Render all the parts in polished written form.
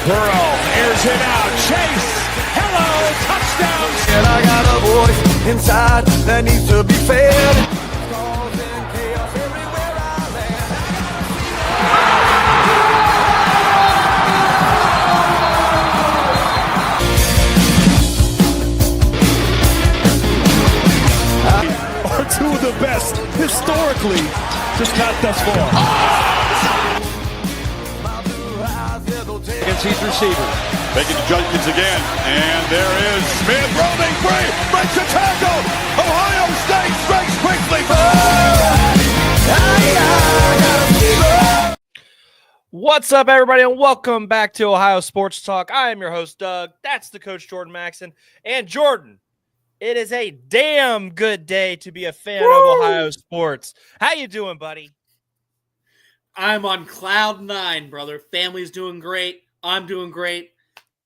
Burrow airs it out. Chase. Hello. Touchdown. And I got a voice inside that needs to be fed. Are two of the best historically, just not thus far. Against these receivers. Making adjustments again, and there is Smith roaming free, breaks a tackle. Ohio State strikes quickly. What's up, everybody, and welcome back to Ohio Sports Talk. I am your host, Doug. That's the coach, Jordan Maxson. And Jordan, it is a damn good day to be a fan of Ohio sports. How you doing, buddy? I'm on cloud nine, brother. Family's doing great. I'm doing great.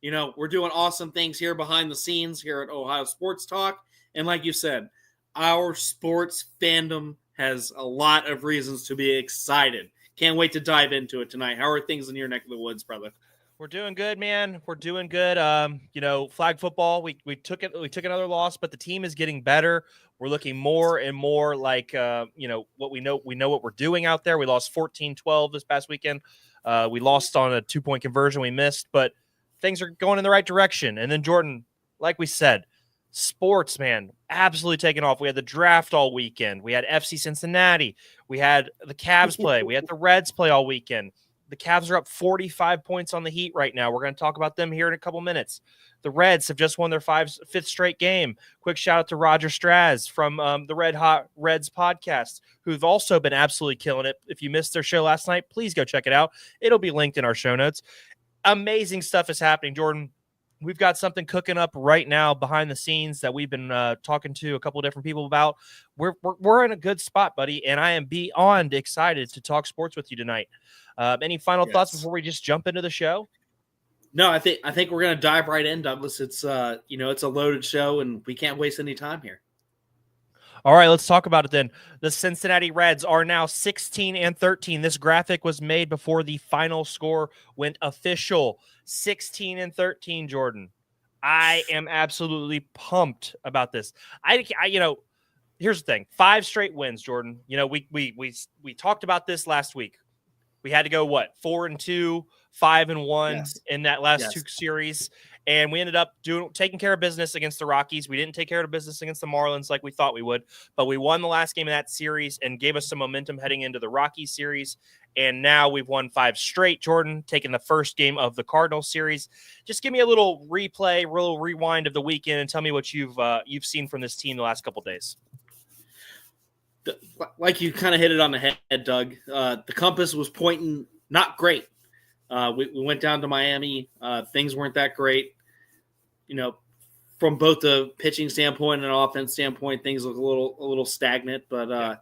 You know, we're doing awesome things here behind the scenes here at Ohio Sports Talk. And like you said, our sports fandom has a lot of reasons to be excited. Can't wait to dive into it tonight. How are things in your neck of the woods, brother? We're doing good, man. We're doing good. You know, flag football, we took another loss, but the team is getting better. We're looking more and more like you know, what we know what we're doing out there. We lost 14-12 this past weekend. We lost on a 2-point conversion we missed, but things are going in the right direction. And then Jordan, like we said, sports, man, absolutely taking off. We had the draft all weekend. We had FC Cincinnati. We had the Cavs play. We had the Reds play all weekend. The Cavs are up 45 points on the Heat right now. We're going to talk about them here in a couple minutes. The Reds have just won their fifth straight game. Quick shout out to Roger Straz from the Red Hot Reds podcast, who've also been absolutely killing it. If you missed their show last night, please go check it out. It'll be linked in our show notes. Amazing stuff is happening, Jordan. We've got something cooking up right now behind the scenes that we've been talking to a couple of different people about. We're in a good spot, buddy, and I am beyond excited to talk sports with you tonight. Any final thoughts before we just jump into the show? No, I think we're gonna dive right in, Douglas. It's it's a loaded show, and we can't waste any time here. All right, let's talk about it then. The Cincinnati Reds are now 16-13. This graphic was made before the final score went official. 16-13, Jordan. I am absolutely pumped about this. I here's the thing. 5 straight wins, Jordan. You know, we talked about this last week. We had to go 4-2, 5-1 in that last 2 series. And we ended up taking care of business against the Rockies. We didn't take care of business against the Marlins like we thought we would, but we won the last game of that series and gave us some momentum heading into the Rockies series. And now we've won 5 straight, Jordan, taking the first game of the Cardinals series. Just give me a little replay, a little rewind of the weekend, and tell me what you've seen from this team the last couple of days. Like you kind of hit it on the head, Doug. The compass was pointing not great. We went down to Miami. Things weren't that great. You know, from both the pitching standpoint and offense standpoint, things look a little stagnant. But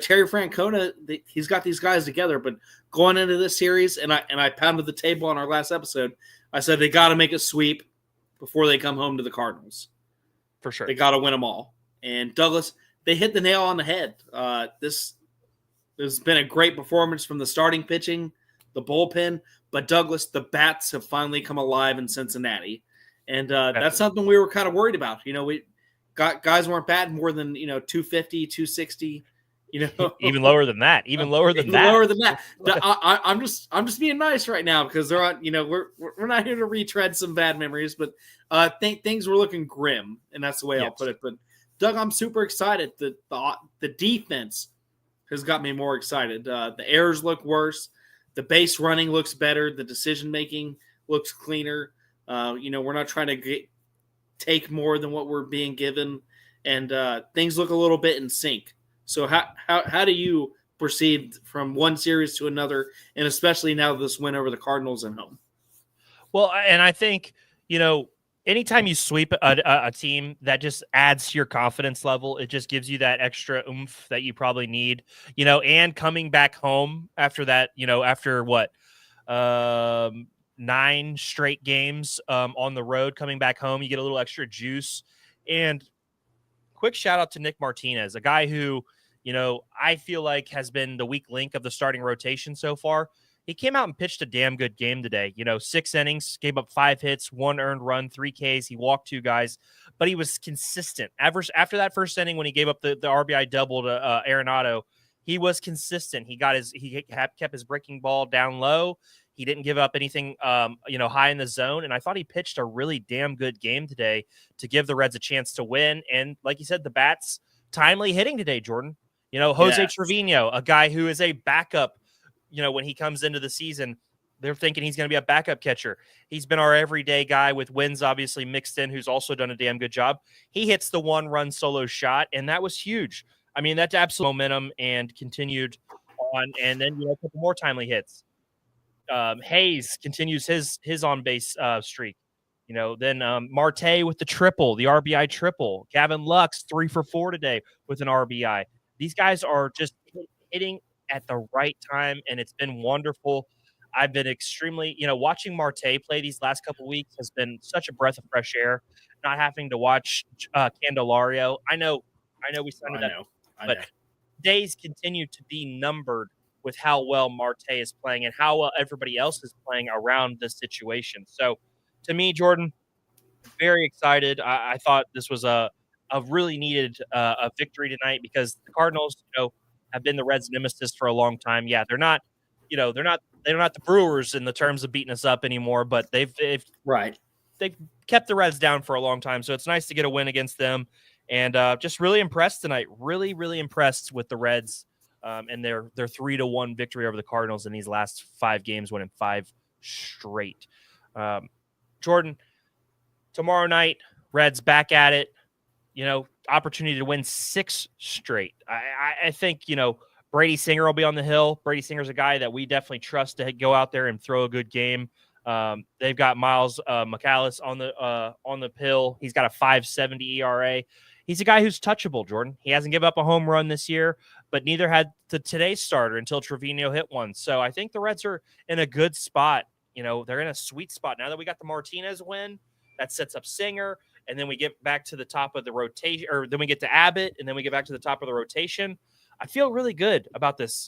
Terry Francona, he's got these guys together. But going into this series, and I pounded the table on our last episode, I said they got to make a sweep before they come home to the Cardinals. For sure, they got to win them all. And Douglas, they hit the nail on the head. This has been a great performance from the starting pitching, the bullpen. But Douglas, the bats have finally come alive in Cincinnati. And that's something we were kind of worried about. You know, guys weren't batting more than, 250, 260, even lower than that, lower than that. I'm just being nice right now because they're on, we're not here to retread some bad memories, but things were looking grim, and that's the way I'll put it. But Doug, I'm super excited. The defense has got me more excited. The errors look worse. The base running looks better. The decision making looks cleaner. We're not trying to take more than what we're being given, and things look a little bit in sync. So how do you proceed from one series to another, and especially now this win over the Cardinals at home? Well, and I think, anytime you sweep a team, that just adds to your confidence level. It just gives you that extra oomph that you probably need, and coming back home after that, after what, 9 straight games on the road, coming back home, you get a little extra juice. And quick shout out to Nick Martinez, a guy who, I feel like has been the weak link of the starting rotation so far. he came out and pitched a damn good game today. 6 innings, gave up 5 hits, 1 earned run, 3 Ks. He walked 2 guys, but he was consistent. After that first inning, when he gave up the RBI double to Arenado, he was consistent. He kept his breaking ball down low. He didn't give up anything, high in the zone. And I thought he pitched a really damn good game today to give the Reds a chance to win. And like you said, the bats timely hitting today, Jordan. Jose Trevino, a guy who is a backup. When he comes into the season, they're thinking he's going to be a backup catcher. He's been our everyday guy with wins, obviously mixed in, who's also done a damn good job. He hits the 1-run solo shot, and that was huge. I mean, that's absolute momentum and continued on. And then, a couple more timely hits. Hayes continues his on-base streak. Then Marte with the triple, the RBI triple. Gavin Lux, 3 for 4 today with an RBI. These guys are just hitting at the right time, and it's been wonderful. I've been extremely, watching Marte play these last couple weeks has been such a breath of fresh air. Not having to watch Candelario. I know we signed up, but days continue to be numbered with how well Marte is playing and how well everybody else is playing around this situation. So, to me, Jordan, very excited. I thought this was a really needed a victory tonight because the Cardinals, have been the Reds' nemesis for a long time. Yeah, they're not the Brewers in the terms of beating us up anymore, but they've kept the Reds down for a long time. So it's nice to get a win against them, and just really impressed tonight. Really, really impressed with the Reds and their 3-1 victory over the Cardinals in these last 5 games, winning 5 straight. Jordan, tomorrow night, Reds back at it. Opportunity to win 6 straight. I think, Brady Singer will be on the hill. Brady Singer's a guy that we definitely trust to go out there and throw a good game. They've got Miles McAllis on the pill. He's got a 5.70 ERA. He's a guy who's touchable, Jordan. He hasn't given up a home run this year, but neither had today's starter until Trevino hit one. So I think the Reds are in a good spot. They're in a sweet spot. Now that we got the Martinez win, that sets up Singer. And then we get back to the top of the rotation, or then we get to Abbott, and then we get back to the top of the rotation. I feel really good about this,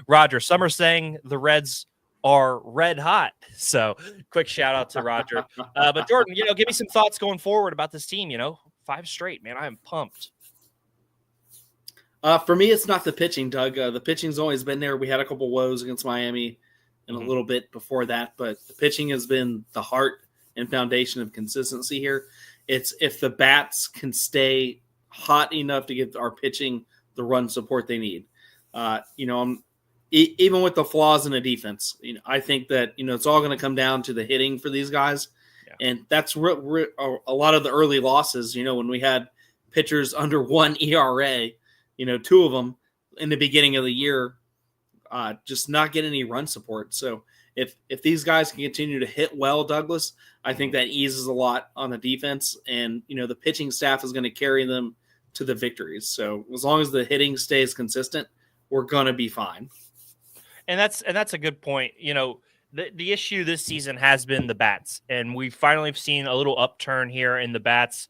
Roger, some are saying the Reds are red hot. So quick shout out to Roger. But Jordan, give me some thoughts going forward about this team, 5 straight, man. I am pumped. For me, it's not the pitching, Doug. The pitching's always been there. We had a couple woes against Miami and a little bit before that, but the pitching has been the heart and foundation of consistency here. It's if the bats can stay hot enough to give our pitching the run support they need. Even with the flaws in the defense, I think that, it's all going to come down to the hitting for these guys. Yeah. And that's a lot of the early losses, when we had pitchers under 1 ERA, 2 of them in the beginning of the year, just not get any run support. So if these guys can continue to hit well, Douglas, I think that eases a lot on the defense, and the pitching staff is going to carry them to the victories. So as long as the hitting stays consistent, we're going to be fine. And that's a good point. The issue this season has been the bats, and we finally have seen a little upturn here in the bats.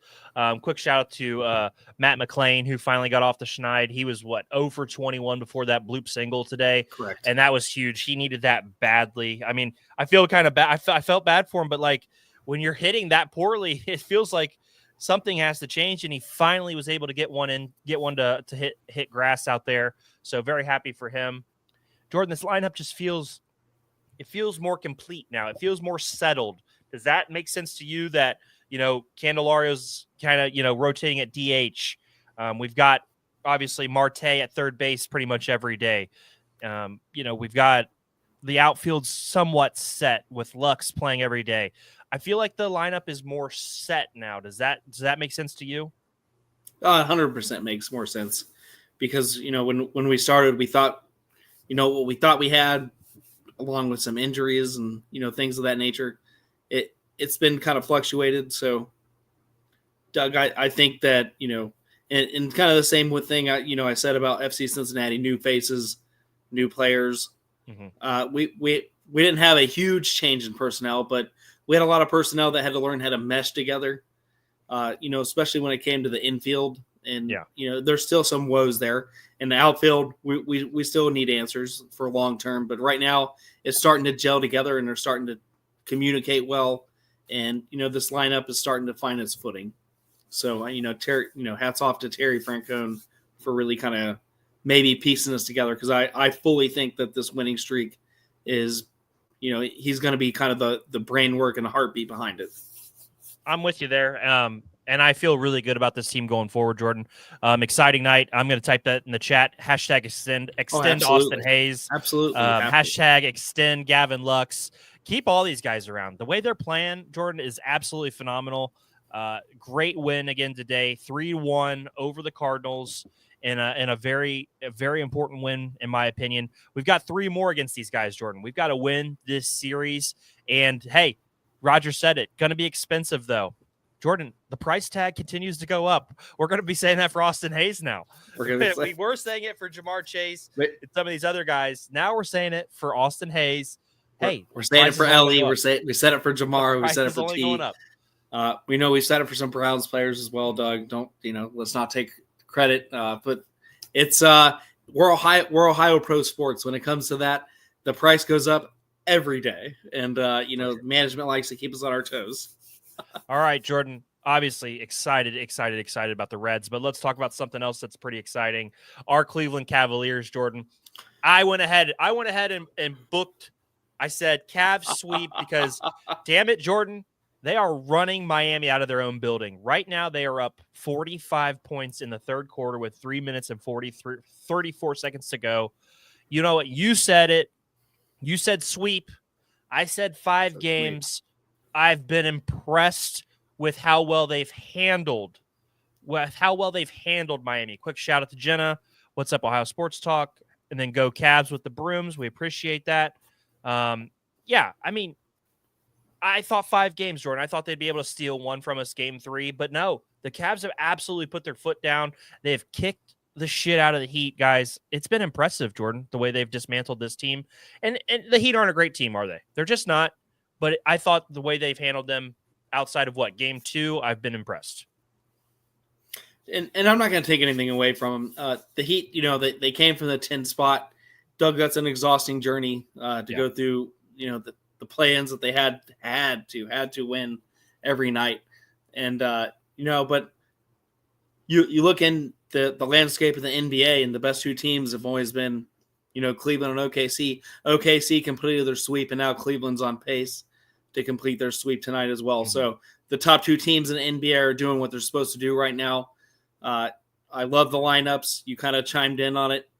Quick shout out to Matt McClain, who finally got off the schneid. He was 0 for 21 before that bloop single today. Correct. And that was huge. He needed that badly. I mean, I feel kind of bad. I felt bad for him, but when you're hitting that poorly, it feels like something has to change. And he finally was able to get one to hit grass out there. So very happy for him. Jordan, this lineup just feels more complete now. It feels more settled. Does that make sense to you that, Candelario's kind of, rotating at DH? We've got obviously Marte at third base pretty much every day. We've got the outfield somewhat set with Lux playing every day. I feel like the lineup is more set now. Does that make sense to you? 100% makes more sense because, when we started, we thought, what we thought we had, along with some injuries and, things of that nature, it's been kind of fluctuated. So, Doug, I think that, and kind of the same thing, I said about FC Cincinnati, new faces, new players. Mm-hmm. We didn't have a huge change in personnel, but we had a lot of personnel that had to learn how to mesh together, especially when it came to the infield. And there's still some woes there. In the outfield, we still need answers for long term. But right now, it's starting to gel together, and they're starting to communicate well. And this lineup is starting to find its footing. So Terry, hats off to Terry Francone for really kind of maybe piecing this together, because I fully think that this winning streak is, he's going to be kind of the brain work and the heartbeat behind it. I'm with you there. And I feel really good about this team going forward, Jordan. Exciting night. I'm going to type that in the chat. Hashtag extend Austin Hayes. Absolutely. Hashtag extend Gavin Lux. Keep all these guys around. The way they're playing, Jordan, is absolutely phenomenal. Great win again today, 3-1 over the Cardinals in a very important win, in my opinion. We've got 3 more against these guys, Jordan. We've got to win this series. And, hey, Roger said it. Going to be expensive, though. Jordan, the price tag continues to go up. We're going to be saying that for Austin Hayes now. We were saying it for Jamar Chase and some of these other guys. Now we're saying it for Austin Hayes. Hey, we're saying it for Ellie. We said it for Jamar. We said it for T. We know we said it for some Browns players as well, Doug. Don't let's not take credit. But it's we're Ohio Pro Sports. When it comes to that, the price goes up every day, and management likes to keep us on our toes. All right, Jordan, obviously excited about the Reds, but let's talk about something else that's pretty exciting. Our Cleveland Cavaliers, Jordan. I went ahead and booked. I said Cavs sweep because, damn it, Jordan, they are running Miami out of their own building. Right now, they are up 45 points in the third quarter with 3 minutes and 34 seconds to go. You know what? You said it. You said sweep. I said 5 games. I've been impressed with how well they've handled Miami. Quick shout out to Jenna. What's up, Ohio Sports Talk? And then go Cavs with the brooms. We appreciate that. I mean, I thought 5 games, Jordan. I thought they'd be able to steal one from us game 3, but no, the Cavs have absolutely put their foot down. They have kicked the shit out of the Heat, guys. It's been impressive, Jordan, the way they've dismantled this team. And the Heat aren't a great team, are they? They're just not. But I thought the way they've handled them outside of game 2, I've been impressed. And I'm not going to take anything away from them. The Heat, they came from the 10 spot. Doug, that's an exhausting journey to go through, the play-ins that they had to win every night. And, but you look in the landscape of the NBA, and the best 2 teams have always been, Cleveland and OKC. OKC completed their sweep, and now Cleveland's on pace to complete their sweep tonight as well. Mm-hmm. So the top 2 teams in the NBA are doing what they're supposed to do right now. I love the lineups. You kind of chimed in on it.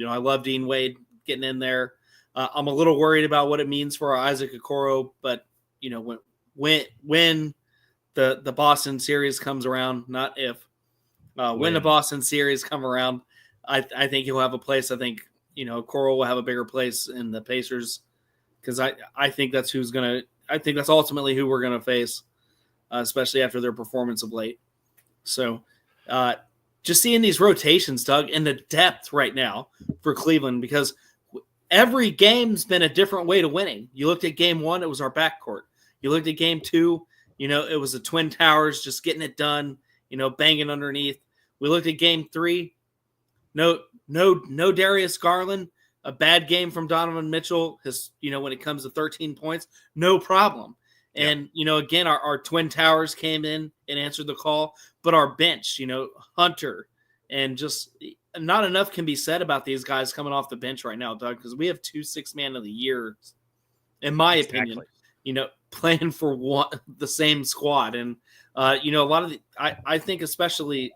I love Dean Wade getting in there. I'm a little worried about what it means for Isaac Okoro, but when the Boston series comes around, not if, when the Boston series come around, I think he'll have a place. I think Okoro will have a bigger place in the Pacers, because I think that's that's ultimately who we're going to face, especially after their performance of late. So just seeing these rotations, Doug, and the depth right now for Cleveland, because every game's been a different way to winning. You looked at game 1, it was our backcourt. You looked at game 2, it was the Twin Towers just getting it done, banging underneath. We looked at game 3, no Darius Garland, a bad game from Donovan Mitchell. When it comes to 13 points, no problem. And, again, our Twin Towers came in and answered the call, but our bench, Hunter, and just not enough can be said about these guys coming off the bench right now, Doug, because we have 2 6-man of the year, in my opinion, playing for the same squad. And, a lot of I think especially,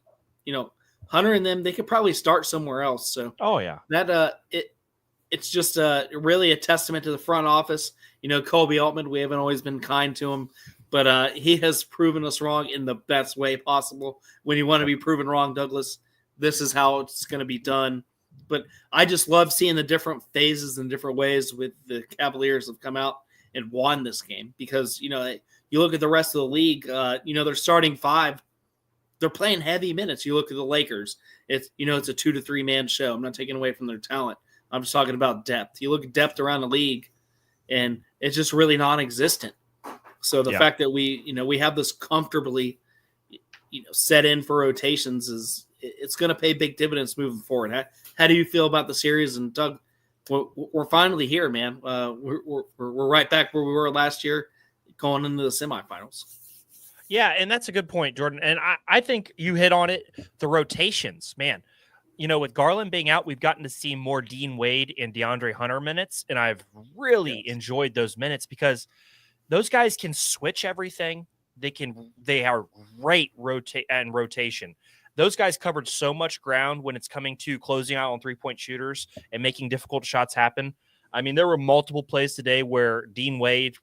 Hunter and them, they could probably start somewhere else. So, that, it's just really a testament to the front office. Kobe Altman, we haven't always been kind to him, but he has proven us wrong in the best way possible. When you want to be proven wrong, Douglas, this is how it's going to be done. But I just love seeing the different phases and different ways with the Cavaliers have come out and won this game, because, you look at the rest of the league, they're starting 5. They're playing heavy minutes. You look at the Lakers, it's a 2 to 3 man show. I'm not taking away from their talent. I'm just talking about depth. You look at depth around the league, and it's just really non-existent. So the fact that we have this comfortably, set in for rotations it's going to pay big dividends moving forward. How do you feel about the series? And Doug, we're finally here, man. We're right back where we were last year, going into the semifinals. Yeah, and that's a good point, Jordan. And I think you hit on it. The rotations, man. With Garland being out, we've gotten to see more Dean Wade and DeAndre Hunter minutes, and I've really enjoyed those minutes because those guys can switch everything. They are great rotation. Those guys covered so much ground when it's coming to closing out on three-point shooters and making difficult shots happen. I mean, there were multiple plays today where Dean Wade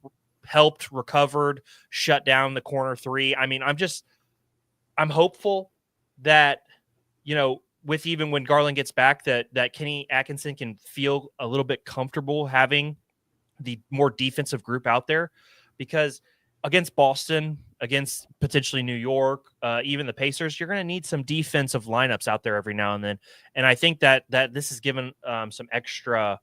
helped, recovered, shut down the corner three. I mean, I'm hopeful that, with even when Garland gets back, that Kenny Atkinson can feel a little bit comfortable having the more defensive group out there, because against Boston, against potentially New York, even the Pacers, you're going to need some defensive lineups out there every now and then. And I think that this has given some extra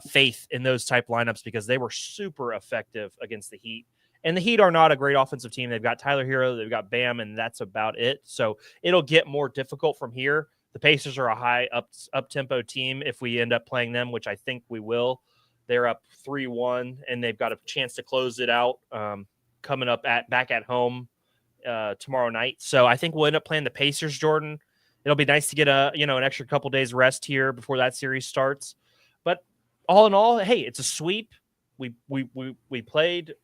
faith in those type lineups because they were super effective against the Heat. And the Heat are not a great offensive team. They've got Tyler Hero, they've got Bam, and that's about it. So it'll get more difficult from here. The Pacers are a high up-tempo team if we end up playing them, which I think we will. They're up 3-1, and they've got a chance to close it out coming up back at home tomorrow night. So I think we'll end up playing the Pacers, Jordan. It'll be nice to get an extra couple days rest here before that series starts. But all in all, hey, it's a sweep. We played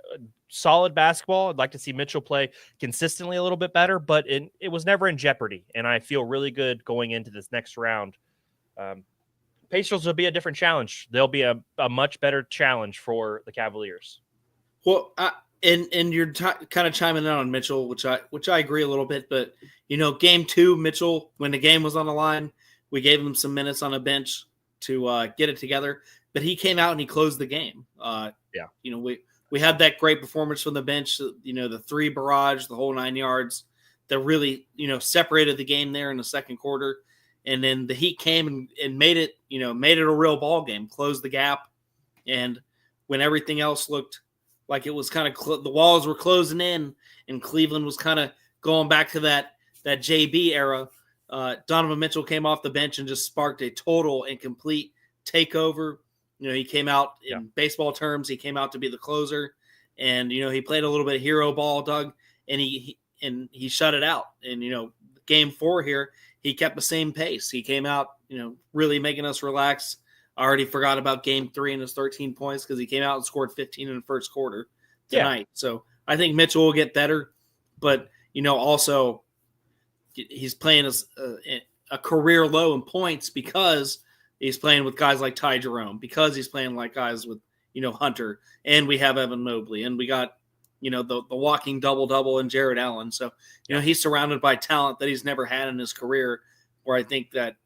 solid basketball. I'd like to see Mitchell play consistently a little bit better, but it was never in jeopardy, and I feel really good going into this next round. Pacers will be a different challenge. They'll be a much better challenge for the Cavaliers. Well, and you're kind of chiming in on Mitchell, which I agree a little bit. But game 2, Mitchell, when the game was on the line, we gave him some minutes on a bench to get it together. But he came out and he closed the game. We had that great performance from the bench. The 3 barrage, the whole 9 yards, that really separated the game there in the second quarter. And then the Heat came and made it a real ball game, closed the gap. And when everything else looked like it was kind of the walls were closing in and Cleveland was kind of going back to that JB era, Donovan Mitchell came off the bench and just sparked a total and complete takeover. He came out in baseball terms. He came out to be the closer, and he played a little bit of hero ball, Doug, and he shut it out. And game 4 here, he kept the same pace. He came out, really making us relax. I already forgot about game 3 and his 13 points because he came out and scored 15 in the first quarter tonight. Yeah. So I think Mitchell will get better, but also he's playing as a career low in points because he's playing with guys like Ty Jerome, because he's playing like guys with, Hunter, and we have Evan Mobley, and we got, the walking double-double and Jared Allen. So, he's surrounded by talent that he's never had in his career, where I think that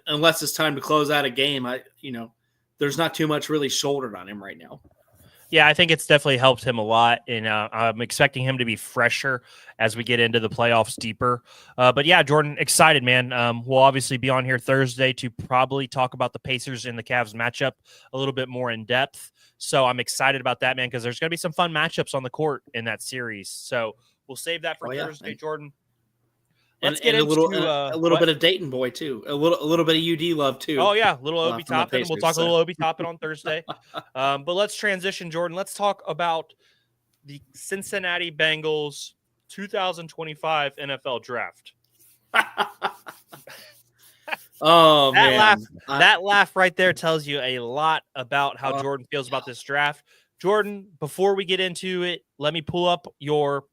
unless it's time to close out a game, there's not too much really shouldered on him right now. Yeah, I think it's definitely helped him a lot, and I'm expecting him to be fresher as we get into the playoffs deeper. But yeah, Jordan, excited, man. We'll obviously be on here Thursday to probably talk about the Pacers and the Cavs matchup a little bit more in depth. So I'm excited about that, man, because there's going to be some fun matchups on the court in that series. So we'll save that for Thursday, Jordan. Let's get into a little bit of Dayton boy too, a little bit of UD love too. Oh yeah, little Obi Toppin. We'll talk a little Obi Toppin on Thursday. But let's transition, Jordan. Let's talk about the Cincinnati Bengals 2025 NFL Draft. Oh man, that laugh right there tells you a lot about how Jordan feels about this draft. Jordan, before we get into it, let me pull up your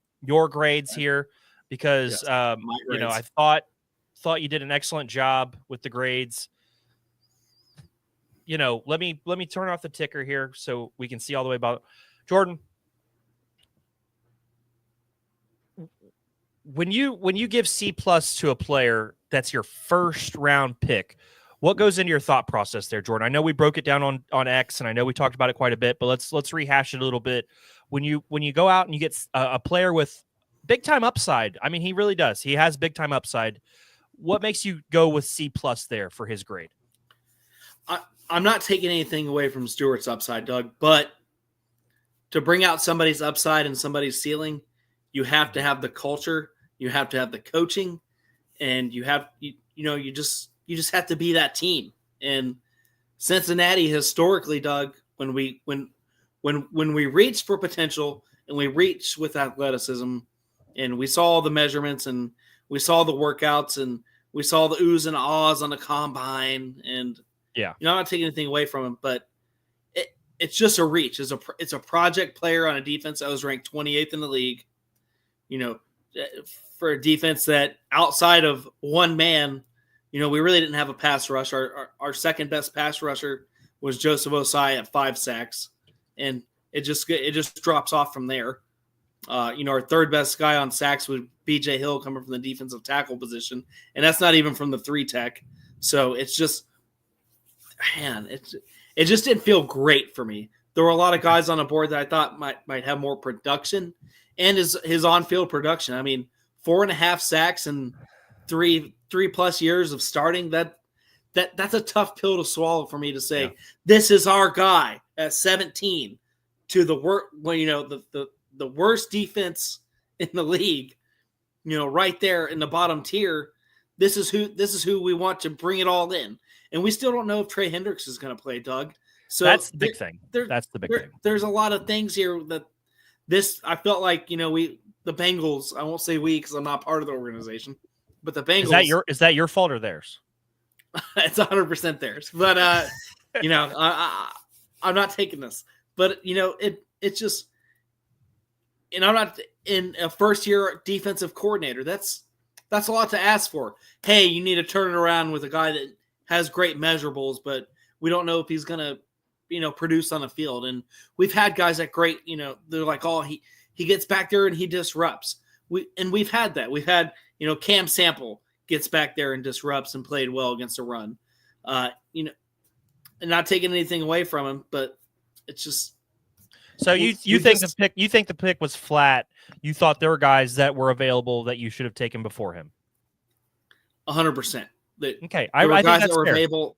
grades here. Because I thought you did an excellent job with the grades. Let me turn off the ticker here so we can see all the way about Jordan. When you give C+ to a player that's your first round pick, what goes into your thought process there, Jordan? I know we broke it down on X, and I know we talked about it quite a bit, but let's rehash it a little bit. When you go out and you get a player with big time upside. I mean, he really does. He has big time upside. What makes you go with C+ there for his grade? I'm not taking anything away from Stewart's upside, Doug, but to bring out somebody's upside and somebody's ceiling, you have to have the culture, you have to have the coaching, and you just have to be that team. And Cincinnati historically, Doug, when we reach for potential and we reach with athleticism, and we saw the measurements and we saw the workouts and we saw the oohs and ahs on the combine, and I'm not taking anything away from him, but it's just a reach. It's a project player on a defense that was ranked 28th in the league. For a defense that outside of one man, we really didn't have a pass rush. Our second best pass rusher was Joseph Osai at 5 sacks, and it just drops off from there. Our third best guy on sacks was BJ Hill coming from the defensive tackle position, and that's not even from the 3 tech. So it's just, man, it just didn't feel great for me. There were a lot of guys on the board that I thought might have more production, and his on-field production. I mean, 4.5 sacks and 3+ years of starting, that's a tough pill to swallow for me to say, this is our guy at 17 to the worst defense in the league, right there in the bottom tier. This is who we want to bring it all in. And we still don't know if Trey Hendricks is going to play, Doug. So that's the big thing. That's the big thing. There's a lot of things here that I felt like, the Bengals, I won't say we because I'm not part of the organization, but the Bengals. Is that your fault or theirs? It's 100% theirs. But, I'm not taking this. But, it's just, and I'm not in a first-year defensive coordinator. That's a lot to ask for. Hey, you need to turn it around with a guy that has great measurables, but we don't know if he's going to, produce on the field. And we've had guys that great, they're like, oh, he gets back there and he disrupts. We've had that. We've had, Cam Sample gets back there and disrupts and played well against a run. And not taking anything away from him, but it's just. So you think the pick was flat? You thought there were guys that were available that you should have taken before him? 100%. Okay, I think that's that were fair. available,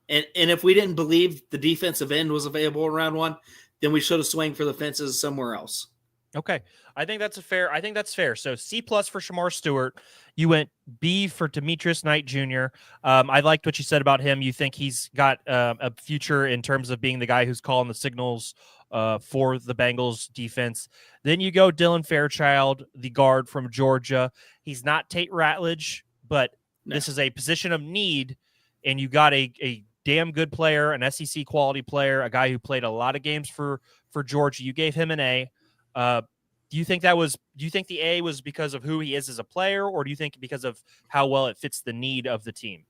and if we didn't believe the defensive end was available in round 1, then we should have swung for the fences somewhere else. Okay, I think that's fair. So C+ for Shamar Stewart. You went B for Demetrius Knight Jr. I liked what you said about him. You think he's got a future in terms of being the guy who's calling the signals for the Bengals defense. Then you go Dylan Fairchild, the guard from Georgia. He's not Tate Ratledge, but this is a position of need, and you got a damn good player, an SEC quality player, a guy who played a lot of games for Georgia. You gave him an A. Do you think the A was because of who he is as a player, or do you think because of how well it fits the need of the team?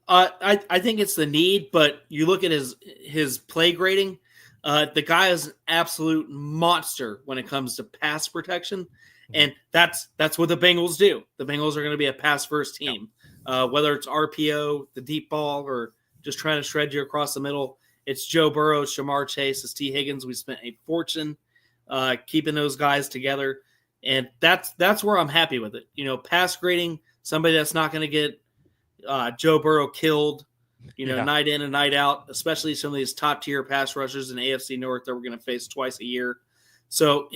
I think it's the need, but you look at his play grading. The guy is an absolute monster when it comes to pass protection, and that's what the Bengals do. The Bengals are going to be a pass-first team, whether it's RPO, the deep ball, or just trying to shred you across the middle. It's Joe Burrow, Shamar Chase, it's T. Higgins. We spent a fortune keeping those guys together, and that's where I'm happy with it. Pass grading, somebody that's not going to get Joe Burrow killed, night in and night out, especially some of these top-tier pass rushers in AFC North that we're going to face twice a year. So,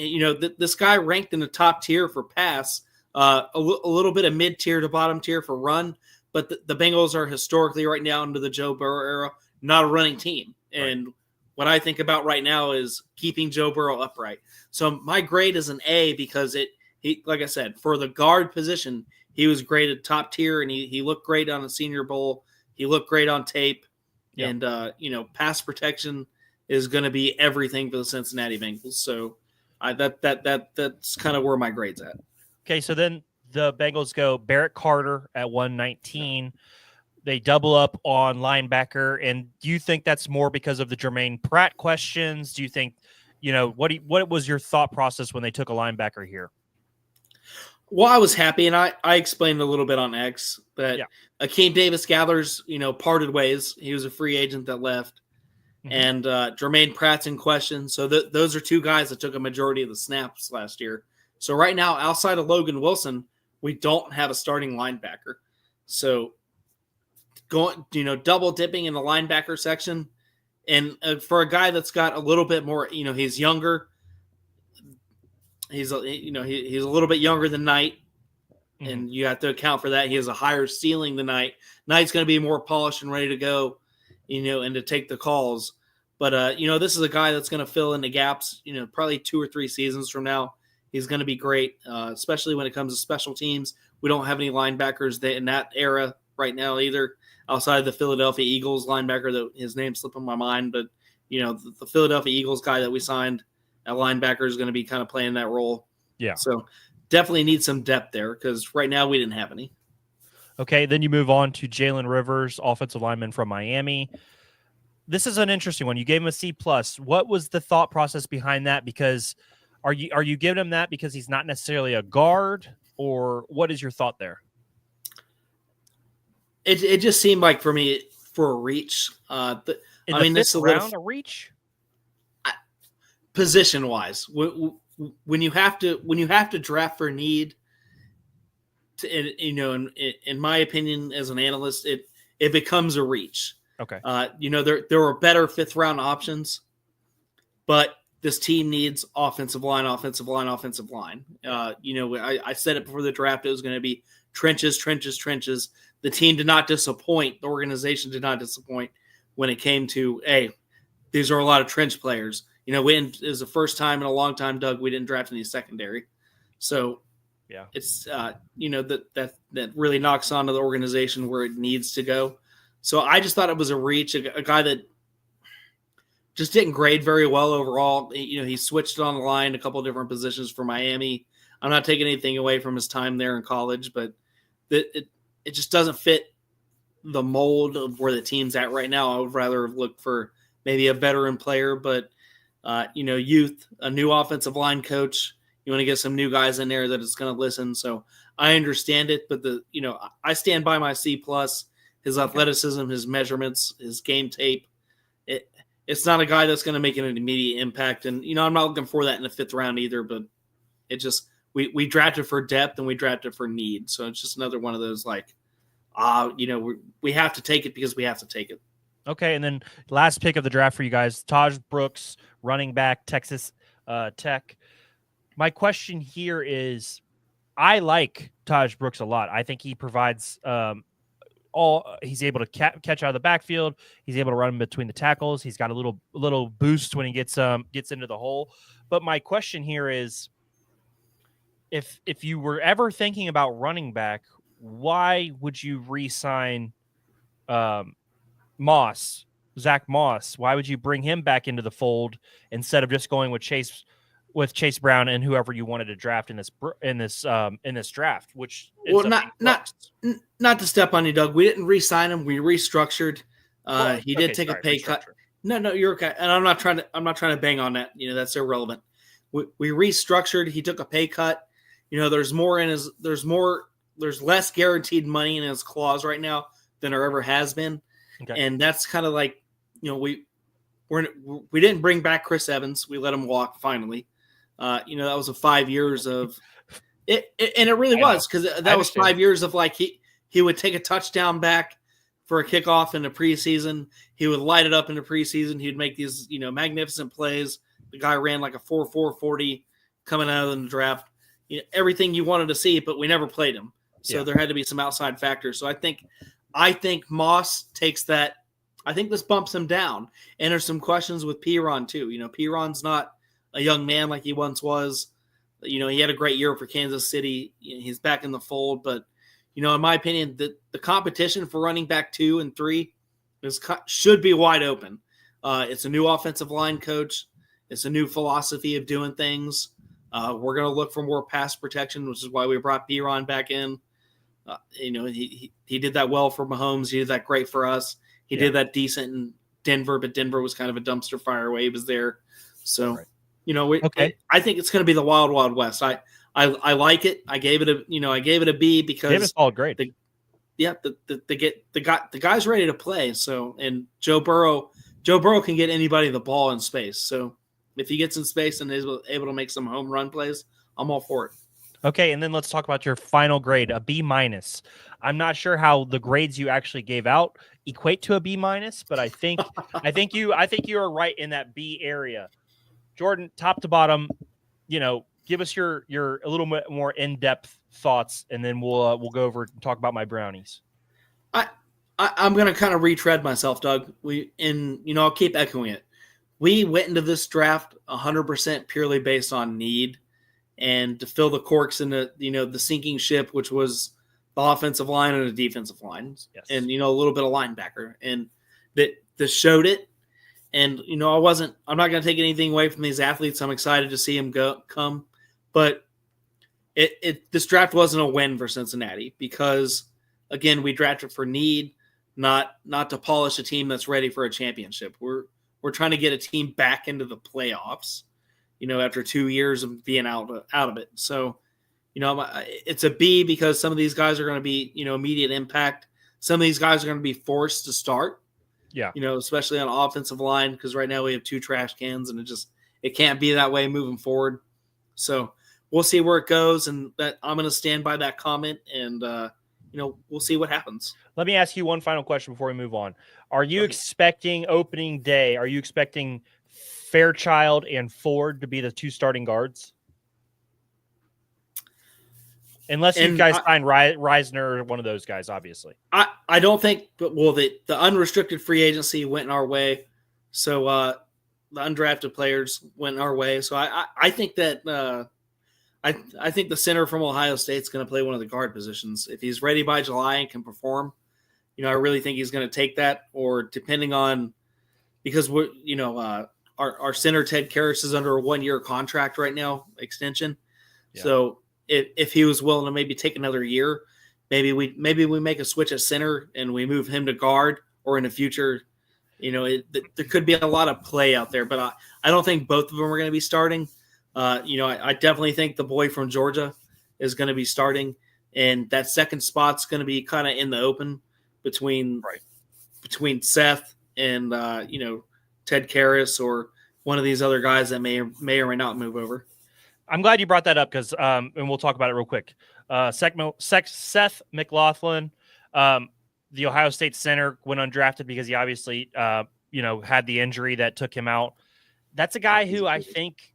this guy ranked in the top tier for pass, a little bit of mid-tier to bottom tier for run, but the Bengals are historically right now under the Joe Burrow era, not a running team. And what I think about right now is keeping Joe Burrow upright. So my grade is an A because he, like I said, for the guard position, he was graded top tier, and he looked great on the Senior Bowl. He looked great on tape, and pass protection is going to be everything for the Cincinnati Bengals. So that's kind of where my grade's at. Okay, so then the Bengals go Barrett Carter at 119. They double up on linebacker, and do you think that's more because of the Jermaine Pratt questions? Do you think, what was your thought process when they took a linebacker here? Well, I was happy, and I explained a little bit on X that Akeem Davis-Gathers, parted ways. He was a free agent that left, and Jermaine Pratt's in question. So those are two guys that took a majority of the snaps last year. So right now, outside of Logan Wilson, we don't have a starting linebacker. So going, double dipping in the linebacker section, and for a guy that's got a little bit more, he's younger. He's a little bit younger than Knight, and you have to account for that. He has a higher ceiling than Knight. Knight's going to be more polished and ready to go, and to take the calls. But, this is a guy that's going to fill in the gaps, probably 2 or 3 seasons from now. He's going to be great, especially when it comes to special teams. We don't have any linebackers in that era right now either, outside of the Philadelphia Eagles linebacker. That his name's slipping my mind, but, the Philadelphia Eagles guy that we signed at linebacker is going to be kind of playing that role. Yeah. So definitely need some depth there because right now we didn't have any. Okay, then you move on to Jalen Rivers, offensive lineman from Miami. This is an interesting one. You gave him a C+. What was the thought process behind that? Because are you giving him that because he's not necessarily a guard, or what is your thought there? It just seemed like for me for a reach. This round a reach position wise. When you have to draft for need, in my opinion, as an analyst, it becomes a reach. Okay. There were better 5th round options, but this team needs offensive line. I said it before the draft, it was going to be trenches. The team did not disappoint. The organization did not disappoint when it came to, hey, these are a lot of trench players. It was the first time in a long time, Doug, we didn't draft any secondary. So yeah, it's, that really knocks onto the organization where it needs to go. So I just thought it was a reach, a guy that just didn't grade very well overall. He switched on the line a couple of different positions for Miami. I'm not taking anything away from his time there in college, but it just doesn't fit the mold of where the team's at right now. I would rather have looked for maybe a veteran player, but youth, a new offensive line coach. You want to get some new guys in there that is going to listen. So I understand it, but I stand by my C+. His athleticism, his measurements, his game tape. It's not a guy that's going to make an immediate impact. And, I'm not looking for that in the 5th round either, but it just, we drafted for depth and we drafted for need. So it's just another one of those we have to take it because we have to take it. Okay. And then last pick of the draft for you guys, Taj Brooks, running back, Texas Tech. My question here is, I like Taj Brooks a lot. I think he provides he's able to catch out of the backfield. He's able to run between the tackles. He's got a little boost when he gets into the hole. But my question here is, if you were ever thinking about running back, why would you re-sign Zach Moss? Why would you bring him back into the fold instead of just going with Chase Brown and whoever you wanted to draft in this draft? Which not to step on you, Doug. We didn't re-sign him. We restructured. He did take a pay cut. No, you're okay. And I'm not trying to bang on that. That's irrelevant. We restructured. He took a pay cut. There's less guaranteed money in his clause right now than there ever has been. Okay. And that's kind of like, we didn't bring back Chris Evans. We let him walk finally. That was a 5 years of it. And it really was, because that was 5 years of he would take a touchdown back for a kickoff in the preseason. He would light it up in the preseason. He'd make these, magnificent plays. The guy ran like a 4.40 coming out of the draft. Everything you wanted to see, but we never played him. So there had to be some outside factors. So I think Moss takes that. I think this bumps him down. And there's some questions with Piron too. Piron's not a young man like he once was. He had a great year for Kansas City. He's back in the fold. But, in my opinion, the competition for running back 2 and 3 should be wide open. It's a new offensive line coach. It's a new philosophy of doing things. We're going to look for more pass protection, which is why we brought Piron back in. He did that well for Mahomes. He did that great for us. He did that decent in Denver, but Denver was kind of a dumpster fire while he was there. So, I think it's going to be the wild, wild west. I like it. I gave it a B because it was all great. The guy's ready to play. So, and Joe Burrow can get anybody the ball in space. So if he gets in space and is able to make some home run plays, I'm all for it. Okay, and then let's talk about your final grade, a B-. I'm not sure how the grades you actually gave out equate to a B-, but I think you are right in that B area. Jordan, top to bottom, give us your a little bit more in-depth thoughts, and then we'll go over and talk about my Brownies. I'm going to kind of retread myself, Doug. I'll keep echoing it. We went into this draft 100% purely based on need and to fill the corks in the sinking ship, which was the offensive line and the defensive line, yes. and a little bit of linebacker, and that showed it. And I'm not going to take anything away from these athletes. I'm excited to see them come, but this draft wasn't a win for Cincinnati because, again, we drafted for need, not to polish a team that's ready for a championship. We're trying to get a team back into the playoffs, after 2 years of being out of it. So, it's a B because some of these guys are going to be, immediate impact. Some of these guys are going to be forced to start. Yeah. Especially on offensive line, because right now we have 2 trash cans and it can't be that way moving forward. So we'll see where it goes. And I'm going to stand by that comment and, we'll see what happens. Let me ask you one final question before we move on. Are you expecting opening day? Are you expecting Fairchild and Ford to be the 2 starting guards? Unless you guys sign Reisner or one of those guys, obviously. I don't think, the unrestricted free agency went our way. So the undrafted players went our way. So I think that I think the center from Ohio State is going to play one of the guard positions. If he's ready by July and can perform, I really think he's going to take that. Or depending on, because our center Ted Karras is under a 1-year contract right now, extension. Yeah. So if he was willing to maybe take another year, maybe we make a switch at center and we move him to guard, or in the future, there could be a lot of play out there. But I don't think both of them are going to be starting. I definitely think the boy from Georgia is going to be starting, and that second spot's going to be kind of in the open between Seth and Ted Karras or one of these other guys that may or may not move over. I'm glad you brought that up because, and we'll talk about it real quick. Seth McLaughlin, the Ohio State center, went undrafted because he obviously, had the injury that took him out. That's a guy who I think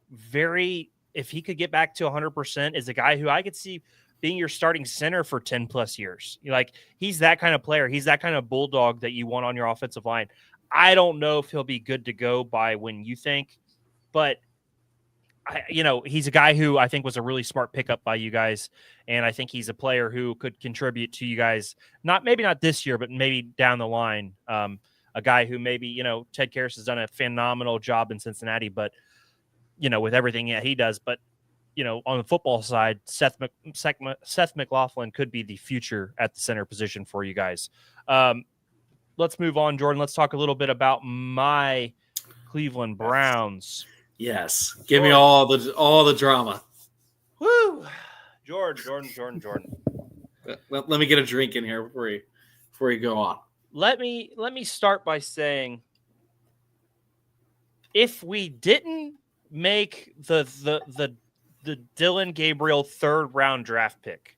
if he could get back to 100%, is a guy who I could see being your starting center for 10 plus years. He's that kind of player. He's that kind of bulldog that you want on your offensive line. I don't know if he'll be good to go by when you think, but he's a guy who I think was a really smart pickup by you guys. And I think he's a player who could contribute to you guys, maybe not this year, but maybe down the line. A guy who maybe, Ted Karras has done a phenomenal job in Cincinnati, but, with everything that he does. But, on the football side, Seth McLaughlin could be the future at the center position for you guys. Let's move on, Jordan. Let's talk a little bit about my Cleveland Browns. Yes. Give me all the drama. Woo! Jordan. Let me get a drink in here before you go on. Let me start by saying, if we didn't make the Dylan Gabriel 3rd round draft pick,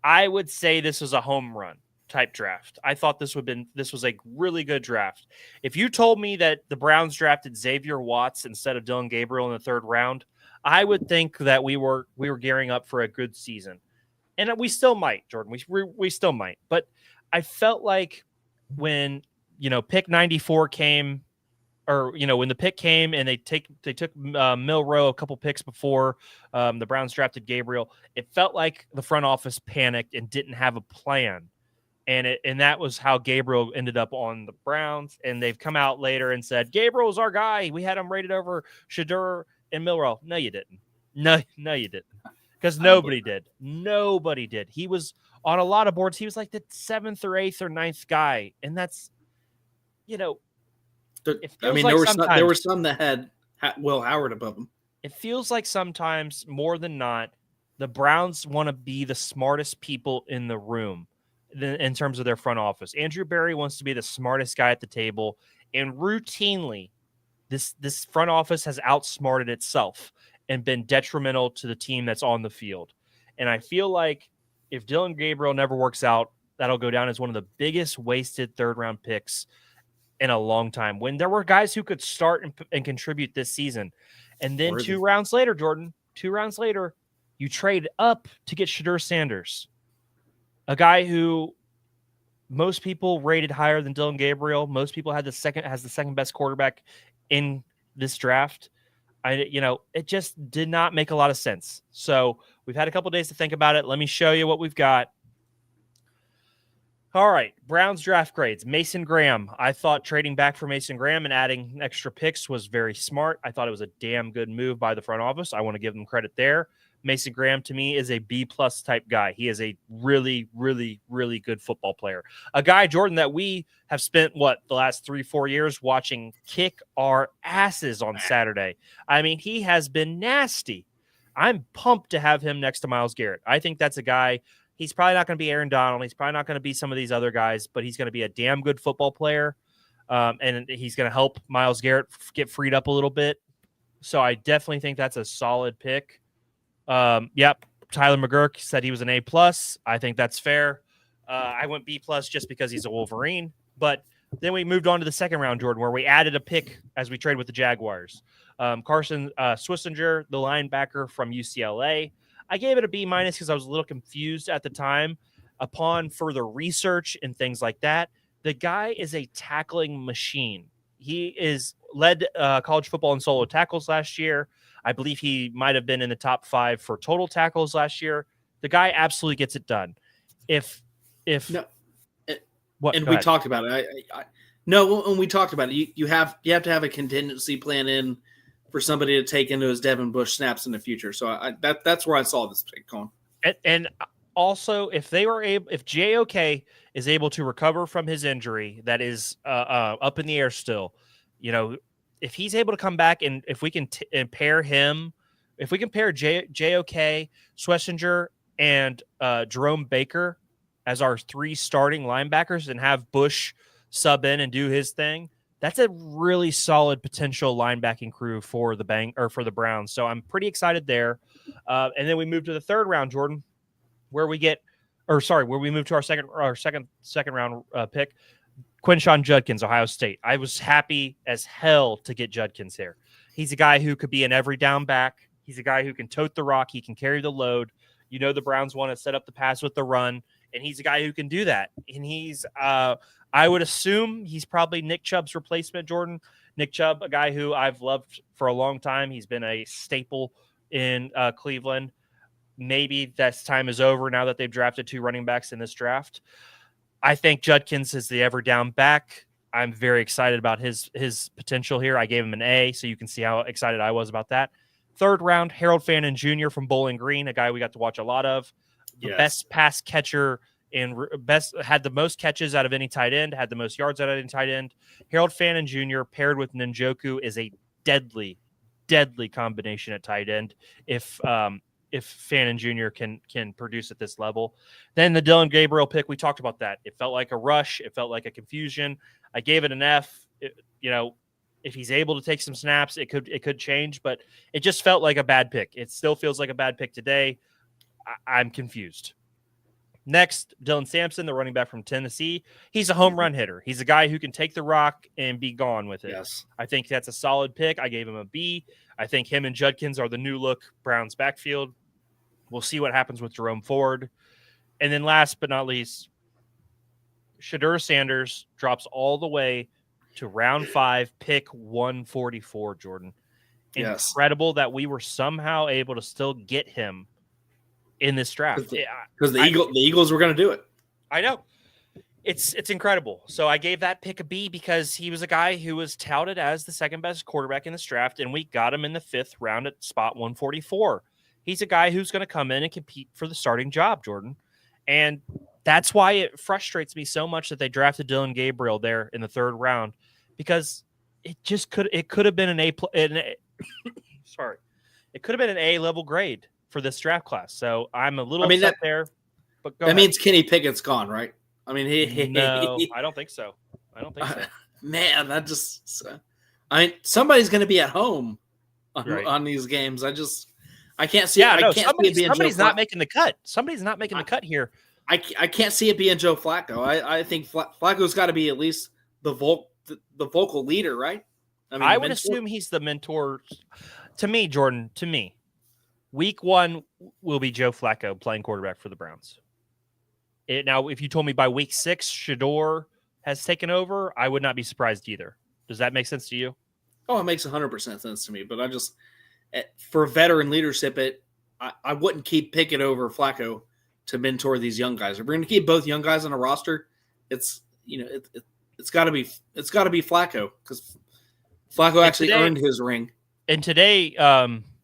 I would say this was a home run type draft. I thought this was a really good draft. If you told me that the Browns drafted Xavier Watts instead of Dylan Gabriel in the 3rd round, I would think that we were gearing up for a good season. And we still might, Jordan. We still might. But I felt like when, pick 94 came, or, when the pick came and they took Milroe a couple picks before the Browns drafted Gabriel, it felt like the front office panicked and didn't have a plan. And that was how Gabriel ended up on the Browns. And they've come out later and said, Gabriel's our guy. We had him rated over Shadur and Milroe. No, you didn't. No, you didn't. Because nobody did. Nobody did. He was on a lot of boards. He was like the 7th or 8th or 9th guy. And that's, there were some that had Will Howard above him. It feels like sometimes, more than not, the Browns want to be the smartest people in the room in terms of their front office. Andrew Berry wants to be the smartest guy at the table, and routinely this front office has outsmarted itself and been detrimental to the team that's on the field. And I feel like if Dylan Gabriel never works out, that'll go down as one of the biggest wasted 3rd round picks in a long time, when there were guys who could start and contribute this season. And then 2 rounds later, Jordan, 2 rounds later, you trade up to get Shadur Sanders, a guy who most people rated higher than Dylan Gabriel. Most people has the second best quarterback in this draft. It just did not make a lot of sense. So we've had a couple days to think about it. Let me show you what we've got. All right, Browns draft grades. Mason Graham. I thought trading back for Mason Graham and adding extra picks was very smart. I thought it was a damn good move by the front office. I want to give them credit there. Mason Graham, to me, is a B-plus type guy. He is a really, really, really good football player. A guy, Jordan, that we have spent, the last 3-4 years watching kick our asses on Saturday. I mean, he has been nasty. I'm pumped to have him next to Myles Garrett. I think that's a guy. He's probably not going to be Aaron Donald. He's probably not going to be some of these other guys, but he's going to be a damn good football player. And he's going to help Myles Garrett get freed up a little bit. So I definitely think that's a solid pick. Yep. Tyler McGurk said he was an A+. I think that's fair. I went B+ just because he's a Wolverine. But then we moved on to the second round, Jordan, where we added a pick as we trade with the Jaguars. Carson Swissinger, the linebacker from UCLA. I gave it a B- because I was a little confused at the time. Upon further research and things like that, the guy is a tackling machine. He is led college football in solo tackles last year. I believe he might have been in the top 5 for total tackles last year. The guy absolutely gets it done. We talked about it. When we talked about it, you have to have a contingency plan in for somebody to take into his Devin Bush snaps in the future. So that's where I saw this pick going. And also, if JOK is able to recover from his injury that is up in the air still, if he's able to come back and if we can pair him, if we can pair JOK, Schlesinger, and Jerome Baker as our 3 starting linebackers and have Bush sub in and do his thing, that's a really solid potential linebacking crew for the Browns. So I'm pretty excited there. And then we move to the third round, Jordan, where we move to our second round pick. Quinshon Judkins, Ohio State. I was happy as hell to get Judkins here. He's a guy who could be an every down back. He's a guy who can tote the rock. He can carry the load. The Browns want to set up the pass with the run, and he's a guy who can do that. And he's, I would assume he's probably Nick Chubb's replacement, Jordan. Nick Chubb, a guy who I've loved for a long time. He's been a staple in Cleveland. Maybe that time is over now that they've drafted 2 running backs in this draft. I think Judkins is the ever down back. I'm very excited about his potential here. I gave him an A, so you can see how excited I was about that. Third round, Harold Fannin Jr. from Bowling Green, a guy we got to watch a lot of. The best pass catcher and had the most catches out of any tight end, had the most yards out of any tight end. Harold Fannin Jr. paired with Njoku is a deadly, deadly combination at tight end. If Fannin Jr. can produce at this level. Then the Dylan Gabriel pick, we talked about that. It felt like a rush. It felt like a confusion. I gave it an F. If he's able to take some snaps, it could change, but it just felt like a bad pick. It still feels like a bad pick today. I'm confused. Next, Dylan Sampson, the running back from Tennessee. He's a home run hitter. He's a guy who can take the rock and be gone with it. Yes. I think that's a solid pick. I gave him a B. I think him and Judkins are the new look Browns backfield. We'll see what happens with Jerome Ford. And then last but not least, Shadur Sanders drops all the way to round 5, pick 144, Jordan. Yes. Incredible that we were somehow able to still get him in this draft. Because the Eagles were going to do it. I know. It's incredible. So I gave that pick a B because he was a guy who was touted as the second best quarterback in this draft, and we got him in the 5th round at spot 144. He's a guy who's going to come in and compete for the starting job, Jordan. And that's why it frustrates me so much that they drafted Dylan Gabriel there in the 3rd round, because it could have been it could have been an A level grade for this draft class. So I'm a little upset there. But that means Kenny Pickett's gone, right? I mean, no, I don't think so. Man, that just somebody's going to be at home on these games. I can't see. Yeah, somebody's not making the cut. Somebody's not making the cut here. I can't see it being Joe Flacco. I think Flacco's got to be at least the vocal leader, right? I would assume he's the mentor. To me, Jordan. To me, Week 1 will be Joe Flacco playing quarterback for the Browns. Now, if you told me by week 6 Shador has taken over, I would not be surprised either. Does that make sense to you? Oh, it makes 100% sense to me. But I just, for veteran leadership, I wouldn't keep Pickett over Flacco to mentor these young guys. If we're going to keep both young guys on a roster, it's got to be Flacco, because Flacco actually earned his ring. And today,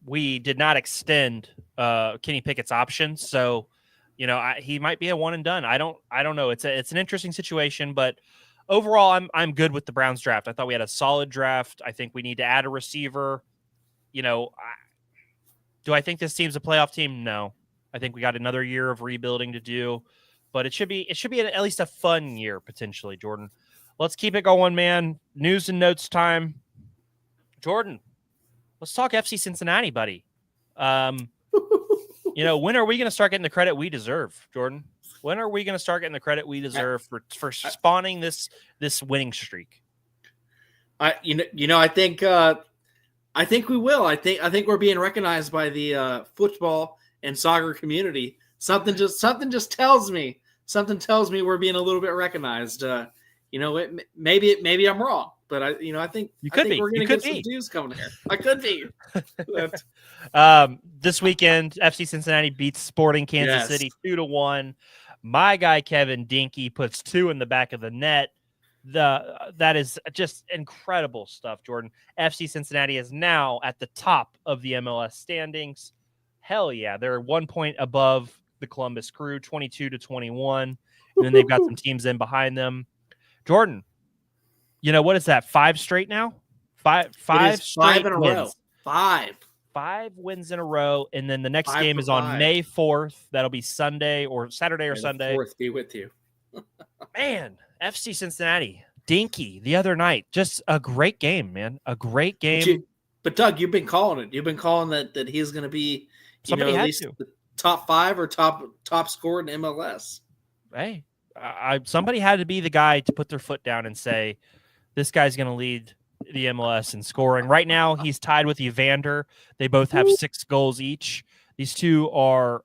we did not extend Kenny Pickett's option, so he might be a one and done. I don't know. It's an interesting situation, but overall, I'm good with the Browns draft. I thought we had a solid draft. I think we need to add a receiver. Do I think this team's a playoff team? No. I think we got another year of rebuilding to do, but it should be at least a fun year potentially, Jordan. Let's keep it going, man. News and notes time. Jordan, let's talk FC Cincinnati, buddy. When are we going to start getting the credit we deserve, Jordan? When are we going to start getting the credit we deserve for spawning this winning streak? I think we will. I think we're being recognized by the football and soccer community. Something just tells me we're being a little bit recognized. Maybe I'm wrong, but I think we're going to get some dues coming here. I could be. This weekend, FC Cincinnati beats Sporting Kansas City 2-1. My guy Kevin Dinky puts 2 in the back of the net. That is just incredible stuff, Jordan. FC Cincinnati is now at the top of the MLS standings. Hell yeah, they're 1 point above the Columbus Crew, 22-21, and then they've got some teams in behind them. Jordan, what is that? 5 straight now? Five straight in a wins. row. 5 wins in a row, and then the next game is on May 4th. That'll be Sunday or Saturday or Sunday. 4th be with you. Man, FC Cincinnati, Dinky the other night. Just a great game, man. A great game. But Doug, you've been calling it. You've been calling that he's going to be at least the top 5 or top scorer in MLS. Hey, somebody had to be the guy to put their foot down and say, this guy's going to lead the MLS in scoring. Right now, he's tied with Evander. They both have 6 goals each. These two are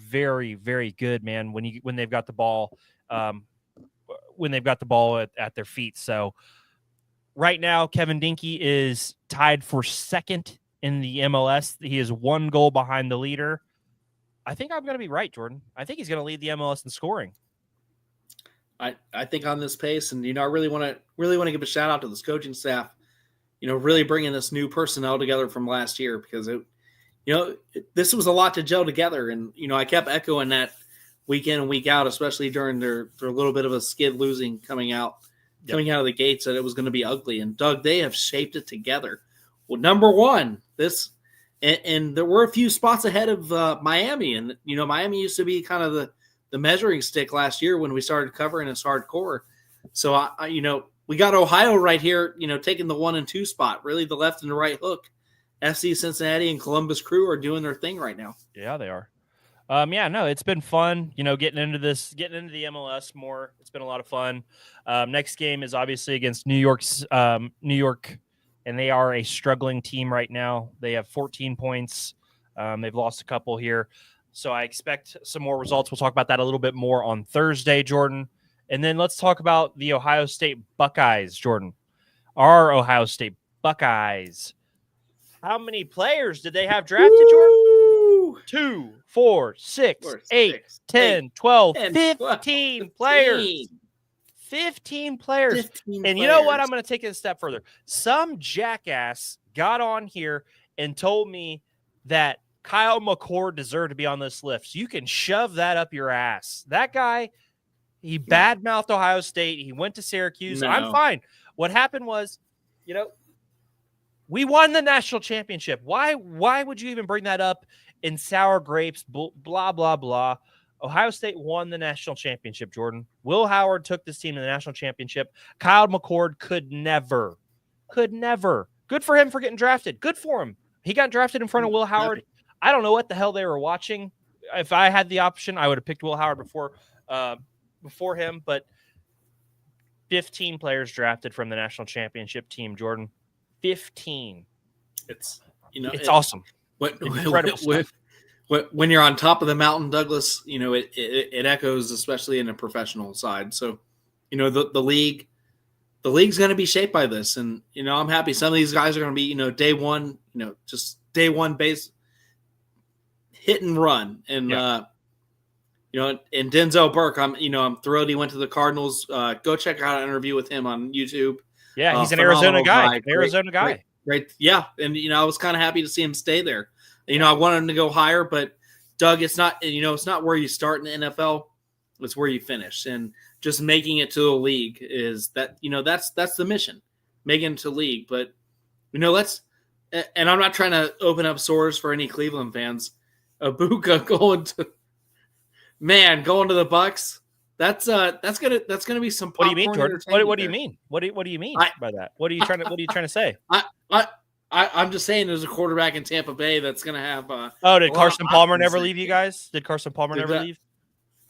very, very good, man. When they've got the ball, at their feet. So right now, Kevin Dinky is tied for 2nd in the MLS. He is 1 goal behind the leader. I think I'm going to be right, Jordan. I think he's going to lead the MLS in scoring. I think on this pace, and I really want to give a shout out to this coaching staff. Really bringing this new personnel together from last year, because this was a lot to gel together, and I kept echoing that week in and week out, especially during their little bit of a skid losing coming out of the gates, that it was going to be ugly. And Doug, they have shaped it together. Well, number one, and there were a few spots ahead of Miami, and Miami used to be kind of the measuring stick last year when we started covering this hardcore. So we got Ohio right here, taking the 1 and 2 spot, really the left and the right hook. FC Cincinnati and Columbus Crew are doing their thing right now. Yeah, they are. It's been fun, getting into the MLS more. It's been a lot of fun. Next game is obviously against New York, and they are a struggling team right now. They have 14 points. They've lost a couple here. So I expect some more results. We'll talk about that a little bit more on Thursday, Jordan. And then let's talk about the Ohio State Buckeyes, Jordan. Our Ohio State Buckeyes. How many players did they have drafted, Jordan? 2, 4, 6, 8, 10, 12, 15 players. 15 players. And you know what? I'm going to take it a step further. Some jackass got on here and told me that Kyle McCord deserved to be on this list. You can shove that up your ass. That guy, he badmouthed Ohio State. He went to Syracuse. No. I'm fine. What happened was, we won the national championship. Why would you even bring that up in sour grapes? Blah, blah, blah. Ohio State won the national championship, Jordan. Will Howard took this team to the national championship. Kyle McCord could never. Good for him for getting drafted. Good for him. He got drafted in front of Will Howard. I don't know what the hell they were watching. If I had the option, I would have picked Will Howard before him. But 15 players drafted from the national championship team, Jordan. 15. It's awesome. Incredible stuff. when you're on top of the mountain, Douglas, it echoes, especially in a professional side. So, the league's going to be shaped by this. And, I'm happy some of these guys are going to be, day one, just day one base hit and run. And, and Denzel Burke, I'm thrilled he went to the Cardinals. Go check out an interview with him on YouTube. Yeah, he's an Arizona guy. Guy. Great. Yeah. And, I was kind of happy to see him stay there. I wanted him to go higher, but Doug, it's not where you start in the NFL. It's where you finish. And just making it to the league is that, that's the mission, making it to league. But, and I'm not trying to open up sores for any Cleveland fans. Ibuka going to the Bucks. That's gonna be some. What do you mean, Jordan? What do you mean? What do you mean by that? What are you trying to say? I'm just saying there's a quarterback in Tampa Bay that's going to have. Did Carson Palmer never leave you guys? Did Carson Palmer never leave?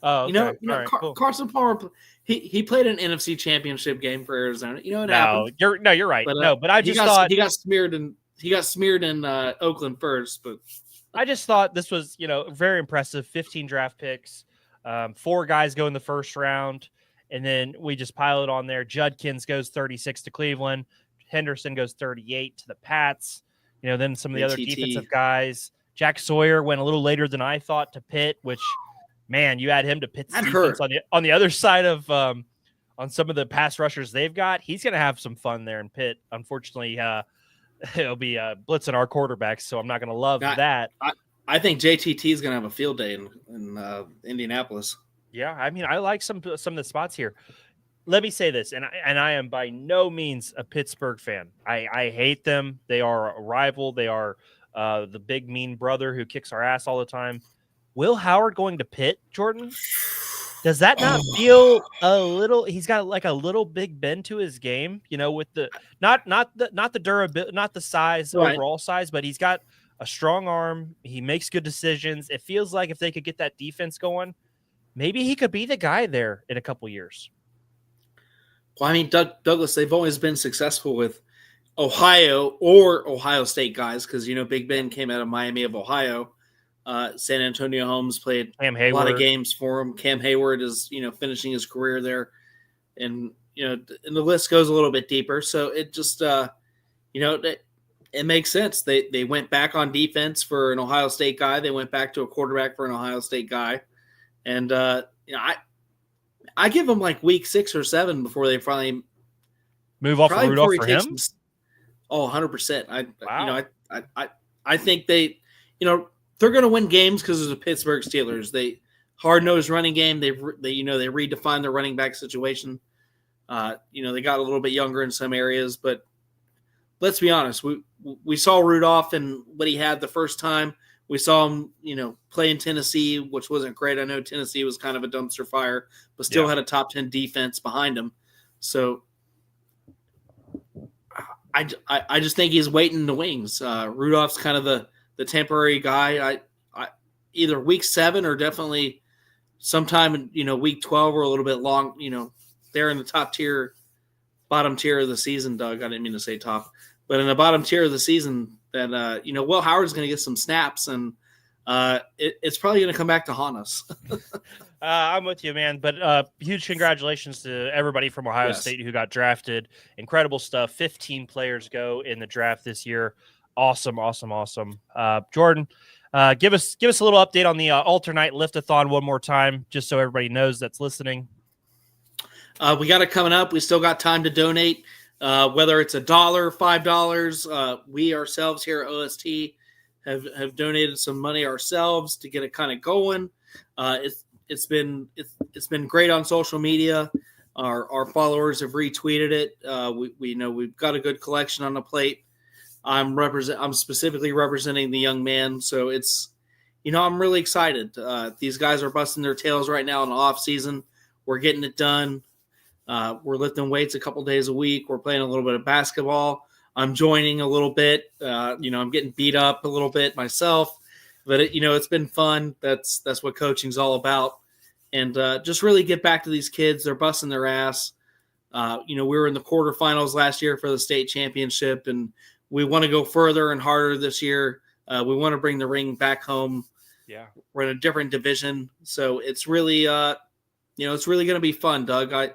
Oh, okay. Cool. Carson Palmer, he played an NFC Championship game for Arizona. What happened? You're right. But I just thought he got smeared in Oakland first. But I just thought this was very impressive. 15 draft picks, 4 guys go in the first round, and then we just pile it on there. Judkins goes 36 to Cleveland. Henderson goes 38 to the Pats. Then some of the other defensive guys. Jack Sawyer went a little later than I thought to Pitt, which, man, you add him to Pitt's defense on the other side of on some of the pass rushers they've got. He's going to have some fun there in Pitt. Unfortunately, it'll be blitzing our quarterbacks, so I'm not going to love that. I think JTT is going to have a field day in Indianapolis. Yeah, I mean, I like some of the spots here. Let me say this, and I am by no means a Pittsburgh fan. I hate them. They are a rival. They are the big mean brother who kicks our ass all the time. Will Howard going to Pitt, Jordan? Does that not feel a little? He's got like a little Big Ben to his game, with the not the durability, not the size, right. Overall size, but he's got a strong arm. He makes good decisions. It feels like if they could get that defense going, maybe he could be the guy there in a couple years. Well, I mean, Douglas, they've always been successful with Ohio or Ohio State guys because, Big Ben came out of Miami of Ohio. San Antonio Holmes played a lot of games for him. Cam Hayward is, finishing his career there. And, and the list goes a little bit deeper. So it just, it makes sense. They went back on defense for an Ohio State guy. They went back to a quarterback for an Ohio State guy. And, I give them like week 6 or 7 before they finally move off of Rudolph for him. 100%. I think they, they're going to win games because of the Pittsburgh Steelers. They hard-nosed running game. They redefined their running back situation. They got a little bit younger in some areas, but let's be honest. We saw Rudolph and what he had the first time. We saw him, play in Tennessee, which wasn't great. I know Tennessee was kind of a dumpster fire, but still had a top 10 defense behind him. So I just think he's waiting in the wings. Rudolph's kind of the temporary guy. I either week 7 or definitely sometime in week 12 or a little bit long. They're in the bottom tier of the season. Doug, I didn't mean to say top, but in the bottom tier of the season. That Will Howard's going to get some snaps, and it's probably going to come back to haunt us. I'm with you, man. But huge congratulations to everybody from Ohio State who got drafted. Incredible stuff. 15 players go in the draft this year. Awesome. Jordan, give us a little update on the Alternate Lift-a-thon one more time, just so everybody knows that's listening. We got it coming up. We still got time to donate. Whether it's $1, $5, we ourselves here at OST have donated some money ourselves to get it kind of going. It's been great on social media. Our followers have retweeted it. We know we've got a good collection on the plate. I'm specifically representing the young man, so it's I'm really excited. These guys are busting their tails right now in the off season. We're getting it done. We're lifting weights a couple days a week. We're playing a little bit of basketball. I'm joining a little bit. I'm getting beat up a little bit myself, but it's been fun. That's what coaching's all about. And just really get back to these kids. They're busting their ass. We were in the quarterfinals last year for the state championship, and we want to go further and harder this year. We want to bring the ring back home. We're in a different division, so it's really it's really going to be fun, Doug. I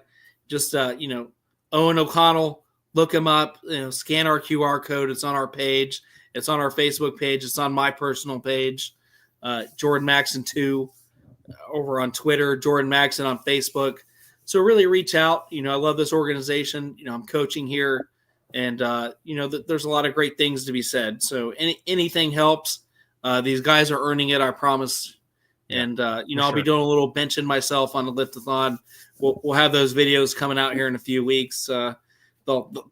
just Owen O'Connell, look him up. Scan our QR code. It's on our page. It's on our Facebook page. It's on my personal page. Jordan Maxon 2 over on Twitter. Jordan Maxon on Facebook. So really reach out. I love this organization. I'm coaching here, and there's a lot of great things to be said. So anything helps. These guys are earning it, I promise. And I'll be doing a little benching myself on the lift-a-thon. We'll have those videos coming out here in a few weeks. The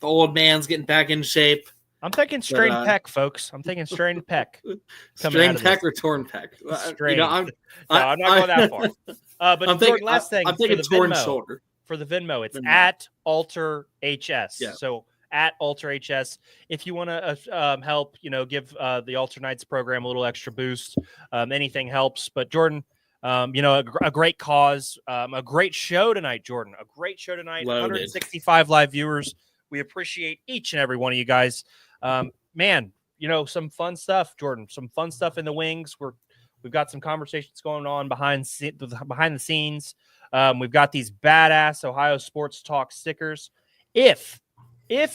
old man's getting back in shape. I'm thinking strained pec, folks. I'm thinking strained pec. Strained pec or torn pec? Strained. I'm not going that far. But I'm thinking, last thing, I'm thinking torn shoulder. For the Venmo, it's at Alter HS. Yeah. So at Alter HS. If you want to help, give the Alter Knights program a little extra boost, anything helps. But Jordan, a great cause, a great show tonight, Jordan. A great show tonight. Loaded. 165 live viewers. We appreciate each and every one of you guys. Man, some fun stuff, Jordan. Some fun stuff in the wings. We've got some conversations going on behind the scenes. We've got these badass Ohio Sports Talk stickers. If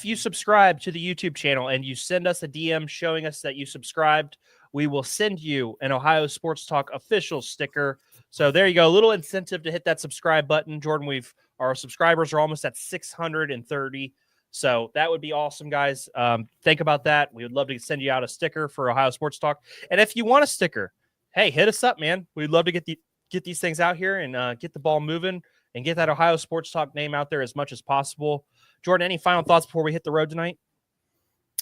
you subscribe to the YouTube channel and you send us a DM showing us that you subscribed, we will send you an Ohio Sports Talk official sticker. So there you go. A little incentive to hit that subscribe button. Jordan, our subscribers are almost at 630. So that would be awesome, guys. Think about that. We would love to send you out a sticker for Ohio Sports Talk. And if you want a sticker, hey, hit us up, man. We'd love to get these things out here and get the ball moving and get that Ohio Sports Talk name out there as much as possible. Jordan, any final thoughts before we hit the road tonight?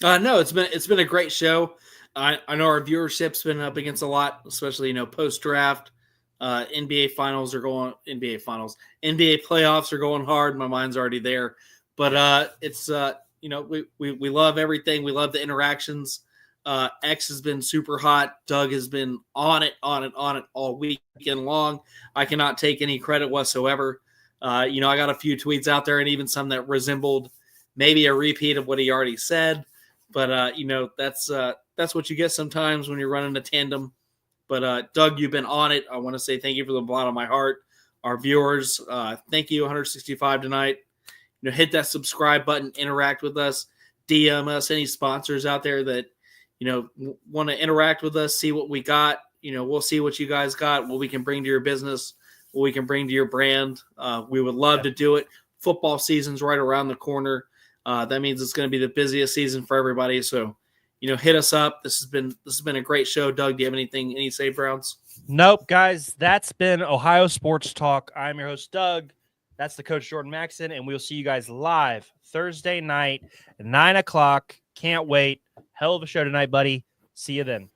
No, it's been a great show. I know our viewership's been up against a lot, especially post draft. NBA playoffs are going hard. My mind's already there, but it's we love everything. We love the interactions. X has been super hot. Doug has been on it all weekend long. I cannot take any credit whatsoever. I got a few tweets out there and even some that resembled maybe a repeat of what he already said. But, that's what you get sometimes when you're running a tandem. But, Doug, you've been on it. I want to say thank you from the bottom of my heart. Our viewers, thank you, 165 tonight. Hit that subscribe button, interact with us, DM us, any sponsors out there that, want to interact with us, see what we got. We'll see what you guys got, what we can bring to your business, what we can bring to your brand. We would love to do it. Football season's right around the corner. That means it's going to be the busiest season for everybody. So, hit us up. This has been a great show. Doug, do you have any save rounds? Nope, guys. That's been Ohio Sports Talk. I'm your host, Doug. That's the coach, Jordan Maxon, and we'll see you guys live Thursday night at 9 o'clock. Can't wait. Hell of a show tonight, buddy. See you then.